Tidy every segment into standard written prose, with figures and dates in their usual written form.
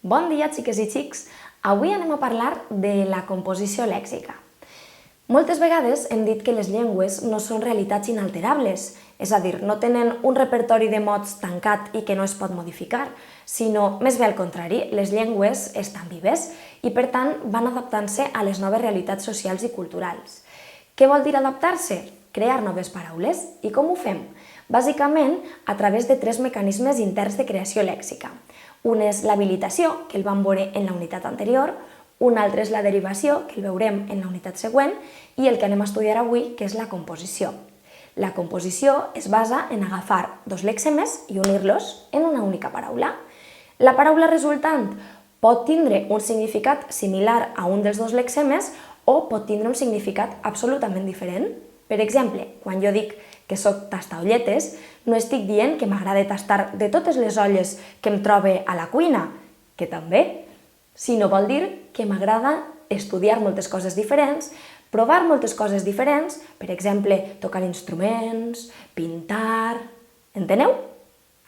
Bon dia, xiques i xics! Avui anem a parlar de la composició lèxica. Moltes vegades hem dit que les llengües no són realitats inalterables, és a dir, no tenen un repertori de mots tancat i que no es pot modificar, sinó, més bé al contrari, les llengües estan vives i, per tant, van adaptant-se a les noves realitats socials i culturals. Què vol dir adaptar-se? Crear noves paraules. I com ho fem? Bàsicament, a través de 3 mecanismes interns de creació lèxica. Un és l'habilitació, que el vam veure en la unitat anterior, un altre és la derivació, que el veurem en la unitat següent, i el que anem a estudiar avui, que és la composició. La composició es basa en agafar 2 lexemes i unir-los en una única paraula. La paraula resultant pot tindre un significat similar a un dels 2 lexemes o pot tindre un significat absolutament diferent. Per exemple, quan jo dic que soc tastaolletes, no estic dient que m'agrada tastar de totes les olles que em trobe a la cuina, que també, sinó vol dir que m'agrada estudiar moltes coses diferents, provar moltes coses diferents, per exemple, tocar instruments, pintar... Enteneu?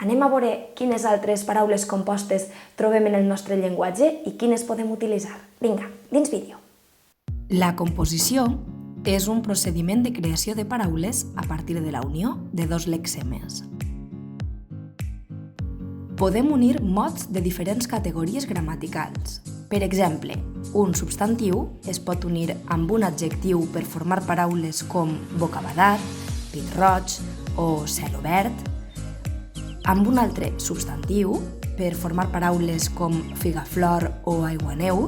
Anem a veure quines altres paraules compostes trobem en el nostre llenguatge i quines podem utilitzar. Vinga, dins vídeo. La composició és un procediment de creació de paraules a partir de la unió de 2 lexemes. Podem unir mots de diferents categories gramaticals. Per exemple, un substantiu es pot unir amb un adjectiu per formar paraules com bocabadat, pit roig o cel obert, amb un altre substantiu per formar paraules com figaflor o aiguaneu,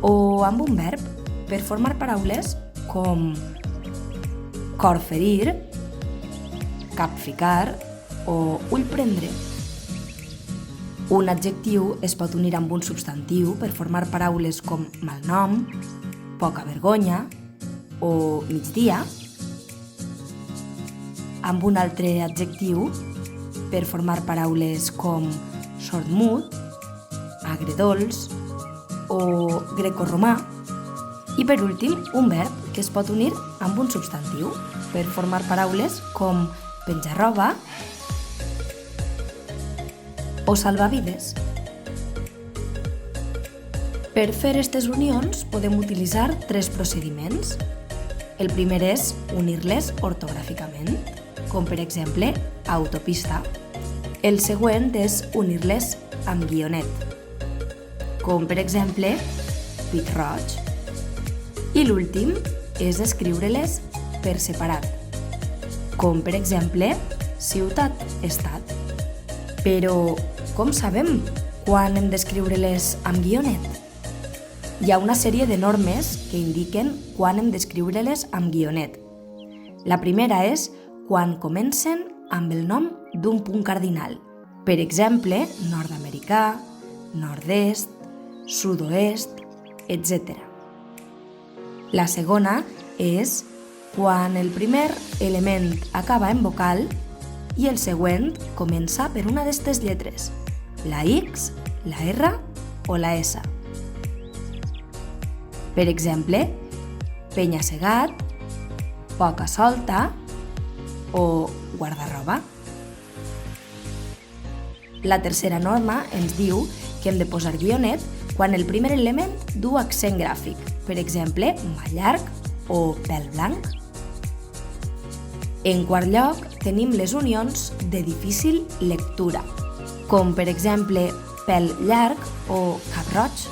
o amb un verb per formar paraules com cor ferir, cap ficar o ull prendre. Un adjectiu es pot unir amb un substantiu per formar paraules com malnom, poca vergonya o migdia, amb un altre adjectiu per formar paraules com sordmut, agredolç o grecorromà, i per últim, un verb que es pot unir amb un substantiu per formar paraules com penjar-roba o salvavides. Per fer aquestes unions podem utilitzar 3 procediments. El primer és unir-les ortogràficament, com per exemple autopista. El següent és unir-les amb guionet, com per exemple pit roig. I l'últim és escriure-les per separat, com per exemple ciutat-estat. Però com sabem quan hem d'escriure-les amb guionet? Hi ha una sèrie de normes que indiquen quan hem d'escriure-les amb guionet. La primera és quan comencen amb el nom d'un punt cardinal. Per exemple, nord-americà, nord-est, sud-oest, etc. La segona és quan el primer element acaba en vocal i el següent comença per una d'aquestes lletres, la X, la R o la S. Per exemple, penya-segat, poca solta o guarda-roba. La tercera norma ens diu que hem de posar guionet quan el primer element du accent gràfic, per exemple, mà llarg o pèl blanc. En quart lloc, tenim les unions de difícil lectura, com per exemple pèl llarg o cap roig.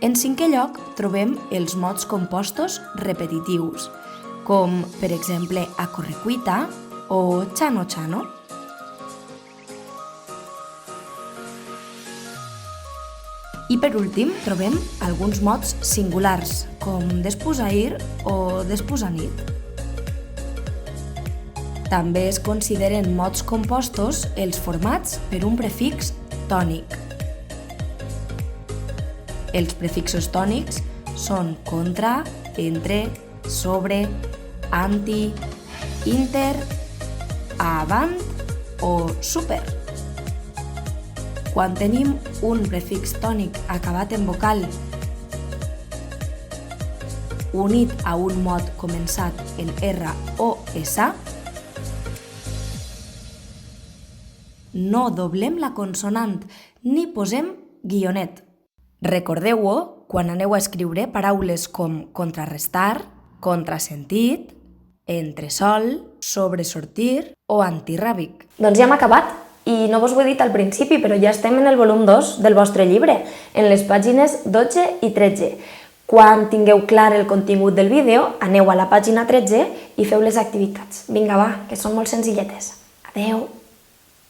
En cinquè lloc, trobem els mots compostos repetitius, com per exemple a correcuita o chano-chano. I per últim trobem alguns mots singulars, com desposseir o despossanit. També es consideren mots compostos els formats per un prefix tònic. Els prefixos tònics són contra, entre, sobre, anti, inter, avant o super. Quan tenim un prefix tònic acabat en vocal unit a un mot començat en R o S, No doblem la consonant ni posem guionet. Recordeu-ho quan aneu a escriure paraules com contrarrestar, contrasentit, entresòl, sobresortir o antirràbic. Doncs ja hem acabat. I no vos ho he dit al principi, però ja estem en el volum 2 del vostre llibre, en les pàgines 12 i 13. Quan tingueu clar el contingut del vídeo, aneu a la pàgina 13 i feu les activitats. Vinga, va, que són molt senzilletes. Adeu!